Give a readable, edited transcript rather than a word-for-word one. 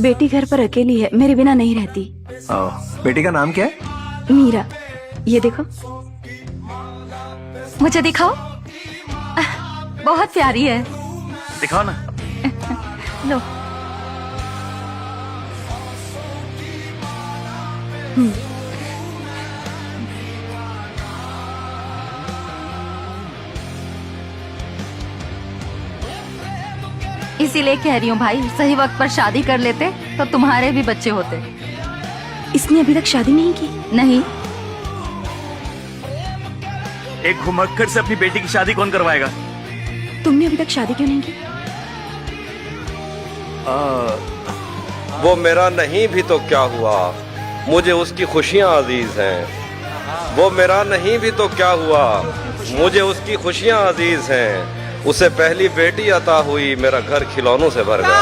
बेटी घर पर अकेली है, मेरे बिना नहीं रहती। बेटी का नाम क्या है? मीरा। ये देखो। मुझे दिखाओ। बहुत प्यारी है। दिखाओ ना। लो। इसीलिए कह रही हूँ भाई, सही वक्त पर शादी कर लेते तो तुम्हारे भी बच्चे होते। इसने अभी तक शादी नहीं की? नहीं। एक घुमक्कड़ से अपनी बेटी की शादी कौन करवाएगा? तुमने अभी तक शादी क्यों नहीं की? वो मेरा नहीं भी तो क्या हुआ, मुझे उसकी खुशियाँ अजीज हैं। वो मेरा नहीं भी तो क्या हुआ, मुझे उसकी खुशियाँ अजीज हैं। उसे पहली बेटी अता हुई, मेरा घर खिलौनों से भर गया।